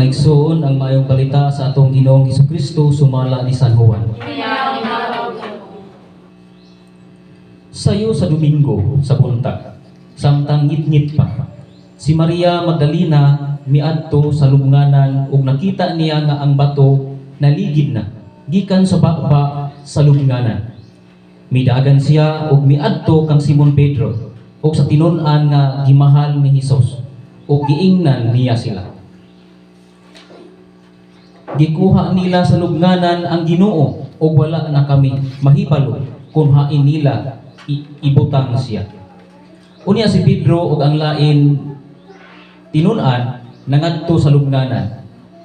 maigsoon ang maayong balita sa atong Ginoong Hesukristo sumala ni San Juan. Sayo sa Domingo sa buntag, samtang ngit-ngit pa, si Maria Magdalena miadto sa lubnganan ug nakita niya nga ang bato naligid na gikan sa baba sa lubnganan. Midagan siya ug miadto kang Simon Pedro ug sa tinun-an nga gimahal ni Hesus ug giingnan niya sila. Gikuha nila sa lubnganan ang Ginoo ug wala na kami mahibalo kung hain nila ibutang siya. Unya si Pedro ug ang lain tinun-an nangadto sa lubnganan.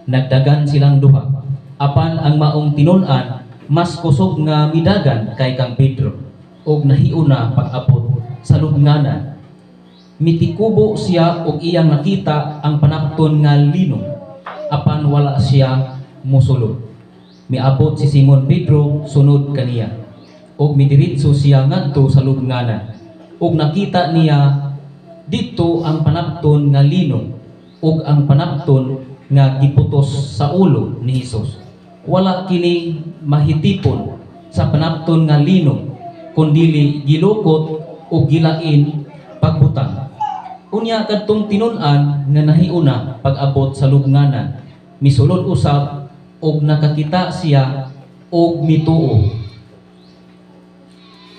Nagdagan silang duha. Apan ang maong tinun-an mas kusog nga midagan kay kang Pedro ug nahiuna pag-abot sa lubnganan. Mitikubo siya ug iyang nakita ang panapton nga lino. Apan wala siya musulod. Miabot si Simon Pedro sunod kaniya ug midiretso siya ngadto sa lubnganan ug nakita niya dito ang panapton nga lino ug ang panapton nga giputos sa ulo ni Hesus. Wala kini mahitipon sa panapton nga lino kundili gilukot ug gilain pagbutang. Unya kadtong tinun-an nga nahiuna pag-abot sa lubnganan, misulod usab ug nakakita siya ug mituo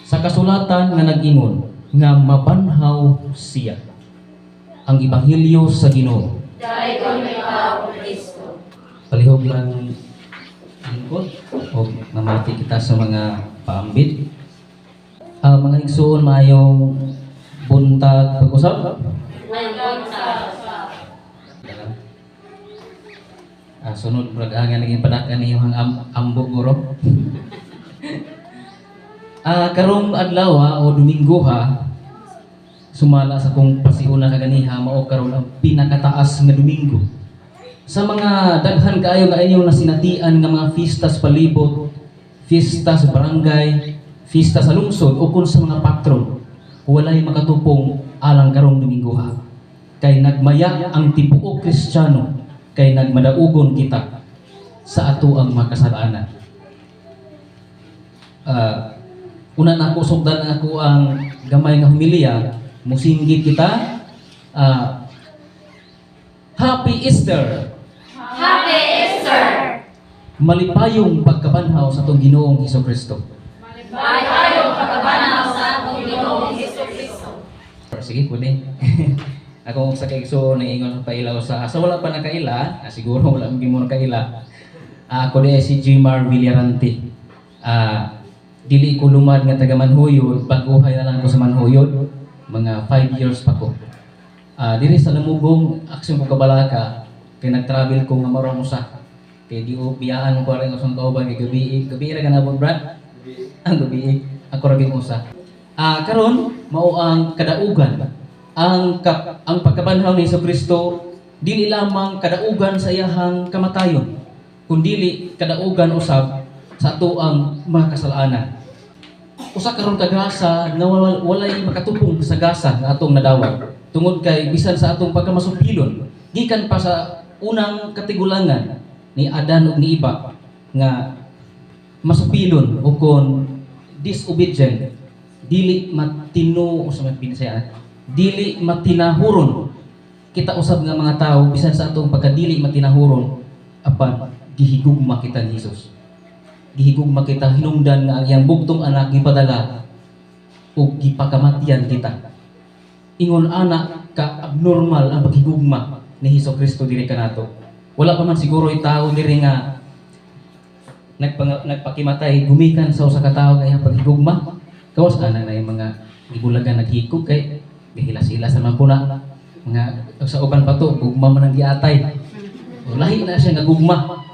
sa kasulatan nga nag-ingon nga mabanhaw siya. Ang Ebanghelyo sa Ginoo. Dahil kami ikaw, Kristo. Palihog lang lingkod o namati kita sa mga paambit. Mga igsoon mayong buntag pag-usap. Sunod brag nga naging padakan niyo ang ambog guro. Karong adlaw o Domingo sumala sa kong pasiuna kaganiha mao karon ang pinakataas nga Domingo. Sa mga daghan kaayo nga inyo na sinatian nga mga fiesta sa palibot, fiesta sa barangay, fiesta sa lungsod o kun sa mga patron, walay makatupong alang karong Domingo kay nagmaya ang tibuok Kristiyano kay nagmadaugon kita sa ato ang makasalanan. Una na ako sugdan ako ang gamay nga humilya, musinggit kita. Happy Easter. Happy Easter! Malipayong pagkabanhaw sa atong Ginoong Hesukristo. Malipayong pagkabanaw sa atong Ginoong Hesukristo. Sige, kunin. Ako sa kaigso naingon pa ilaw sa wala pa nakaila, siguro wala mo nakaila. Ako di si Jimar Villarante. Dili ko lumad nga taga Manhuyod, pag-uhay na lang ko sa Manhuyod, mga 5 years pa ko. Diri sa Lamugong, aksyon ko kabalaka, kay nag-travel ko nga marang usa. Kay di biyaan ko rin usang kauban kay gabi ra ganabon brad. Ang gabi ako ra gyud usa. Karon mao ang kadaugan. Ang pagkabanhaw ni Hesukristo dili lamang kadaugan sa iyahang kamatayon, kundi kadaugan usab sa ato ang mga kasalanan. Usa karon kagasa nga walay makatupong sa gasa nga atong nadawat tungod kay bisan sa atong pagkamasupilon gikan pa sa unang katigulangan ni Adan ug ni Eva nga masupilon o kon disobedient, dili matino o sa Bisaya, dili matinahuron. Kita usab nga mga tao bisan sa atong pagkadili matinahuron apan gihigugma kita ni Hesus. Gihigugma kita hinungdan nga ang iyang bugtong anak gipadala ug gipakamatyan kita. Ingon anak ka abnormal ang paghigugma ni Hesukristo diri kanato. Wala pa man siguro tao diri nga nagpakimatay gumikan sa usa ka tawo nga iyang paghigugma. Kawas ana na yung mga gibulagan naghikog kay gihilas-hilas naman po na mga sa uban pa to gugma man ang giatay. Lahi na siya nga gugma.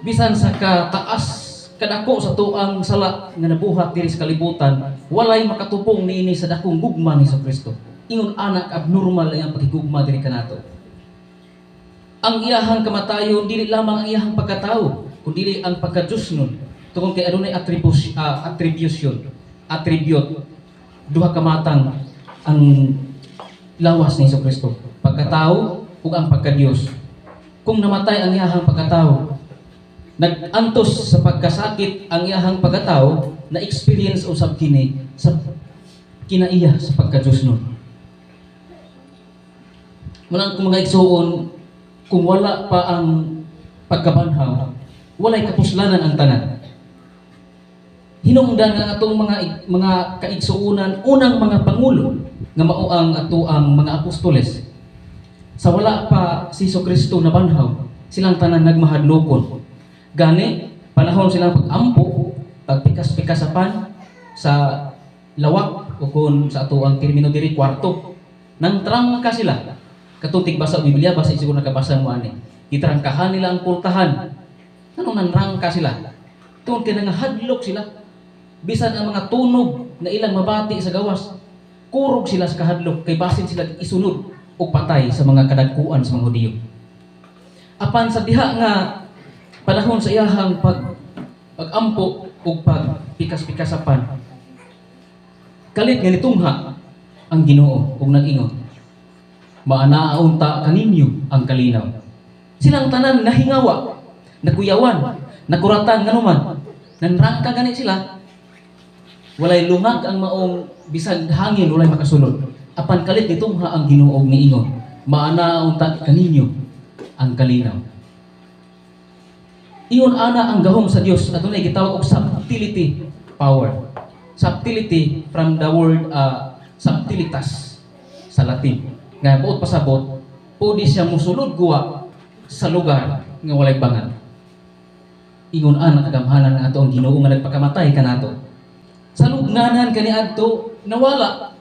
Bisan sa kataas kadako sa tuang sala nga nabuhat diri sa kalibutan, walay makatupong niini sa dakong gugma ni Hesukristo. Ingon anak abnormal ang paghigugma diri kanato. Ang iyahang kamatayon dili lamang ang iyahang pagkatao, kundi ang pagka-Dios nun. Tungod kay adunay attribute duha ka matang ang lawas ni Hesukristo, pagkatao ug ang pagka-Dios. kung namatay ang iyahang pagkatao. Nag-antos sa pagkasakit ang iyahang pagkatao na experience usab kini sa kinaiya sa pagka-Diyos nun. Munang kung mga igsuon, kung wala pa ang pagkabanhaw, walay kapuslanan ang tanan. Hinungdan nga atong mga kaigsuunan, unang mga pangulo nga mao ang ato ang mga apostoles. Sa wala pa si Kristo na banhaw, silang tanan nagmahadlokon. Gani, panahon silang pag-ampo, pagpikas-pikasapan sa lawak o kung sa ato ang termino diri kwarto. Nang trangka sila. Katutig basa o Biblia, basa siguro nakabasa mo ani. Gitrangkahan nila ang pultahan. Anong nanrangka sila? Tungkol kaya nga hadlok sila. Bisan ang mga tunog na ilang mabati sa gawas, kurog sila sa kahadlok, kay basin sila isunod o patay sa mga kadagkuan sa mga Hudiyo. Apan sa diha nga panahon sa iyahang pag-ampo o pagpikas-pikasapan, kalit nga nitungha ang Ginoo ug nag-ingon, maanaunta kaninyo ang kalinaw. Silang tanan nahingawa, nakuyawan, nakuratan nganuman, nanrangka gani sila. Walay lungag ang maong bisag hangin, walay makasulod. Apan kalit nitungha ang Ginoo ug niingon, maanaunta kaninyo ang kalinaw. Iyon ana ang gahom sa Dios, adunay gitawag og subtlety power. Subtlety from the word subtilitas sa Latin. Nga buot pasabot, pwede siya musulod guwa sa lugar nga walay bangan. Ingon ana kagamhanan nga ato ang Ginoo nga nagpakamatay kanato. Sa lugnanan kaniadto nawala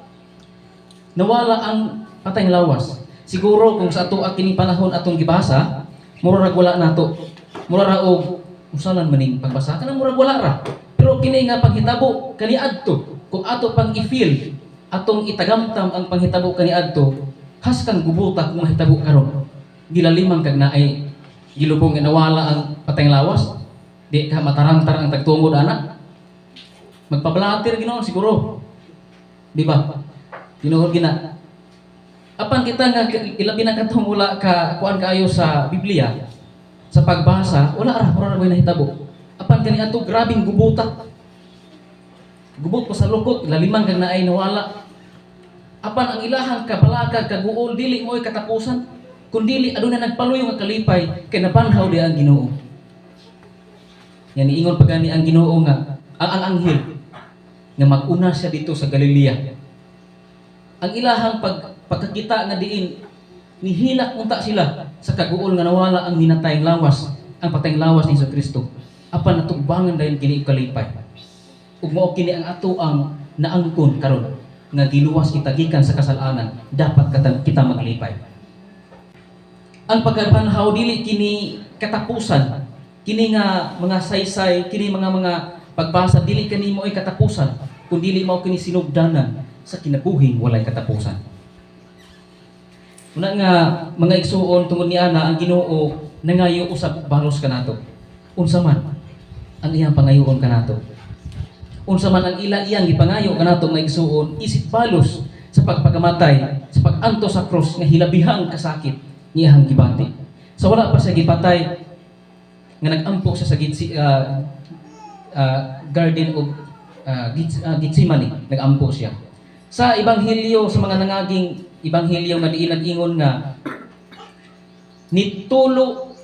ang patay nga lawas. Siguro kung sa ato kini panahon atong gibasa, murag wala nato. Murag og usalan maning pagbasa kanang murag wala ra. Pero kini nga paghitabo kaniadto, kung ato pang i-feel atong itagamtam ang panghitabo kaniadto, has kang gubuta kung mahitabo karon. Gilalimang kag naay gilubong nga nawala ang patay nga lawas. Di ka matarantar ang tagtungod ana. Magpablatir Ginoo siguro. Di ba? Ginoo gina. Apan kita nga ilabi na kadtong wala ka kuan kaayo sa Biblia, sa pagbasa, wala ra mura na nahitabo. Apan kani ato grabing gubuta. Gubot pa sa lukot, lalimang kag naay nawala. Apan ang ilahang kabalakag kaguol dili mo'y katapusan, kun dili aduna nagpaluyo nga kalipay kay nabanhaw di ang Ginoo. Yan iingon pa gani ang Ginoo nga ang anghel nga mag-una siya dito sa Galilea. Ang ilahang pagkakita nga diin nihilak unta sila sa kaguol nga nawala ang minatayng lawas, ang patayng lawas ni Kristo. Apan natugbangan dayon kini kalipay. Ug mao kini ang ato ang naangkon karon nga giluwas kita gikan sa kasalanan, dapat kita maglipay. Ang pagkabanhaw dili kini katapusan. Kini nga mga saysay, kini mga pagbasa dili kani mo ay katapusan, kun dili mao kini sinugdanan sa kinabuhing walay katapusan. Una nga mga igsuon tungod ni ana ang Ginoo nangayo usab balos kanato. Unsa man ang iyang pangayoon kanato? Unsa man ang iyang gipangayo kanato mga igsuon, isip balos sa pagpagamatay, sa pag-anto sa cross nga hilabihang kasakit niyang gibati. Sa wala pa siya gipatay nga nag-ampo siya sa garden of Gitsemane, nag-ampo siya. Sa ebanghelyo, sa mga nangaging ebanghelyo nga diin nag-ingon nga nitulo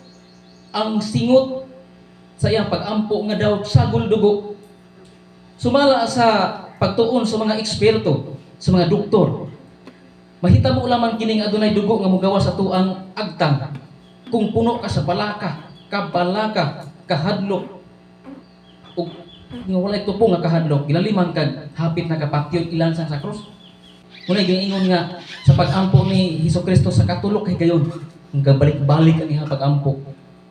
ang singot sa iyang pag-ampo nga daw sagol dugo. Sumala sa pagtuon sa mga eksperto, sa mga doktor, mahitabo lamang kining adunay dugo nga mogawas sa tuang agtang kung puno ka sa balaka, kabalaka, kahadlok, o nga walay tupo nga kahadlok, gilaliman kag hapit na kapatyon ilansang sa krus. Muna gingon nga sa pag-ampo ni Kristo sa katulok kay gayon, ang gabalik-balik ang iyang pag-ampo,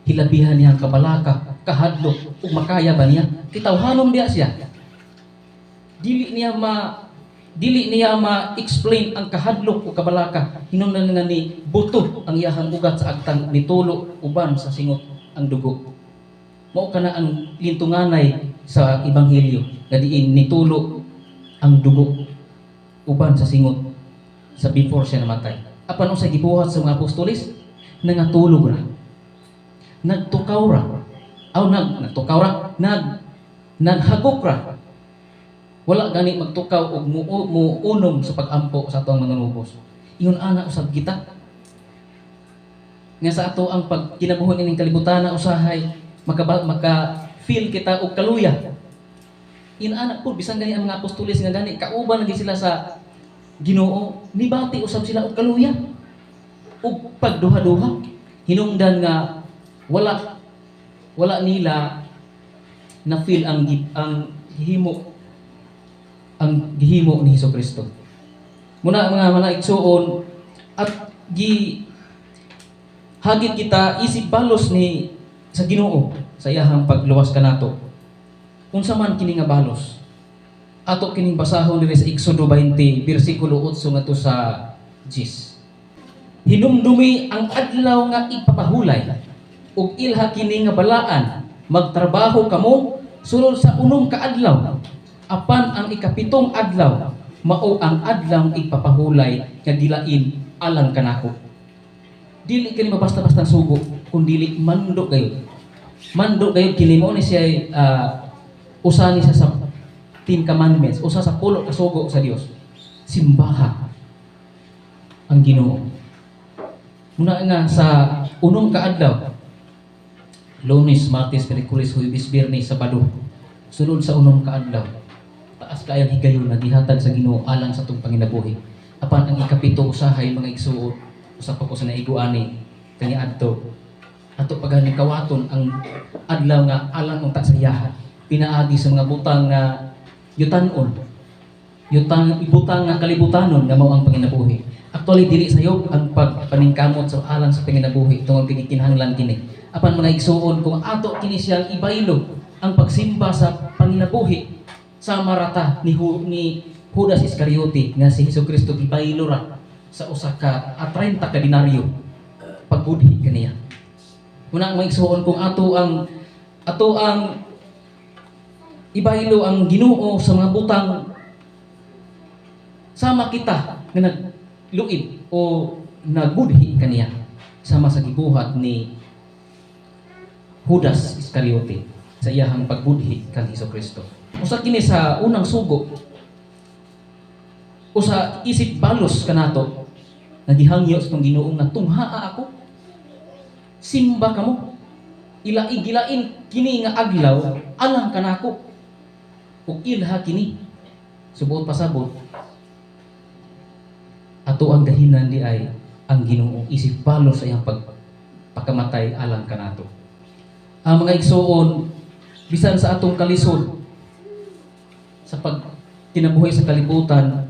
hilabihan niya kabalaka, kahadlok, ug makaya ba niya? Kitawhanon diya siya. Dili niya ma-explain ang kahadlok o kabalaka. Hinungdan nga ni buto ang iyahang ugat sa agtang nitulo uban sa singot ang dugo. Mao kana ang lintunganay sa ebanghelyo nga diin nitulo ang dugo uban sa singot sa before siya namatay. Apan unsay gibuhat sa mga apostoles? Nangatulog ra. nagtukaw ra. Nagtukaw ra, naghagok ra. Wala gani magtukaw og muunom sa pag-ampo sa atong manunubos. Ingon ana usab kita. Nga sa ato ang pagkinabuhi ining kalibutan na usahay maka-feel kita og kaluya. Inana po bisan gani ang mga apostoles nga gani kauban lagi sila sa Ginoo, nibati usab sila og kaluya. Og pagduha-duha hinungdan nga wala nila na feel ang gihimo ni Hesukristo. Muna mga igsoon at hagit kita isip balos ni sa Ginoo sa iyahang pagluwas kanato. Unsa man kini nga balos? Ato kining basahon diri sa Exodo 20 bersikulo 8 ngadto sa 10. Hinumdumi ang adlaw nga ipapahulay ug ilha kini nga balaan magtrabaho kamo sulod sa unom ka adlaw. Apan ang ikapitong adlaw mao ang adlaw ipapahulay nga gilain alang kanako. Dili kini mabasta-basta sugo kun dili mando gayud. Mando gayud kini mo ni siya usa ni sa 10 commandments, usa sa 10 ka sugo sa Dios. Simbaha ang Ginoo. Muna nga sa unom ka adlaw, Lunes, Martes, Miyerkules, Huwebes, Biyernes, Sabado. Sunod sa unom ka adlaw, taas kayang higayon na gihatag sa Ginoo alang sa atong panginabuhi. Apan ang ikapito usahay mga igsuon, usa pa ko sa naiguani kani adto. Ato pagani kawaton ang adlaw nga alang unta sa iyahan. Pinaagi sa mga butang nga yutan-on. Ibutang nga kalibutanon nga mao ang panginabuhi. Actually dili sayo ang pagpaningkamot sa alang sa panginabuhi tungod kini kinahanglan kini. Apan mga igsuon kung ato kini siyang ibaylo ang pagsimba sa panginabuhi sa marata ni Judas Iscariote nga si Hesukristo gibaylo ra sa usa ka 30 ka dinaryo pagbudhi kaniya. Una ang maigsuon kung ato ang ibaylo ang Ginoo sa mga butang sama kita nga nagluib o nagbudhi kaniya sama sa gibuhat ni Judas Iscariote sa iyahang pagbudhi kang Hesukristo. Usa kini sa unang sugo usa isip balos kanato nagihangyo sa tong Ginoo nga tunghaa ako simba kamo gilain kini nga adlaw alang kanako ug ilha kini subuot pasabot ato ang dahilan di ay ang Ginoo isip balos sa iyang pagpakamatay alang kanato. Ang mga igsuon bisan sa atong kalisod sa pagkinabuhi sa kalibutan,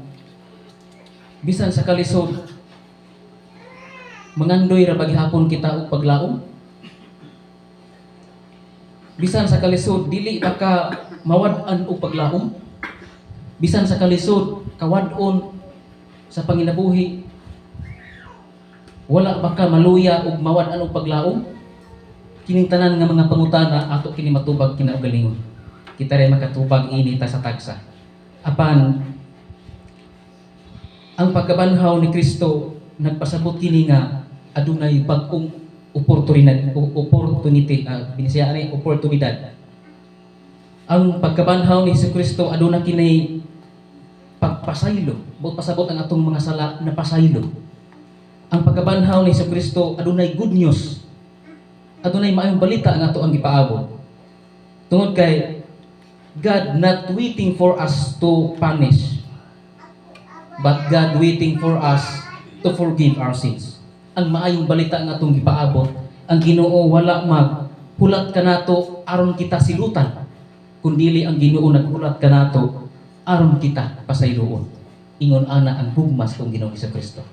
bisan sa kalisod mangandoy ra baghapon kita og paglaom. Bisan sa kalisod dili baka mawad-an og paglaom. Bisan sa kalisod kawad-on sa panginabuhi wala baka maluya og mawad-an og paglaom. Kining tanan nga mga pangutana ato kini matubag kinaugalingon. Kita ray makatubag ini ta sa tagsa. Apan ang pagkabanhaw ni Kristo nagpasabot kini nga adunay bag-ong oportunidad. Ang pagkabanhaw ni Hesukristo aduna kini pagpasaylo. Buot pasabot ang atong mga sala na pasaylo. Ang pagkabanhaw ni Hesukristo adunay good news. Adunay maayong balita nga ato ang gipaabot. Tungod kay God not waiting for us to punish, but God waiting for us to forgive our sins. Ang maayong balita nga atong gipaabot, ang Ginoo wala maghulat kanato aron kita silutan, kundili ang Ginoo naghulat kanato aron kita pasayloon. Ingon ana ang hugmas kong Ginoo Hesukristo.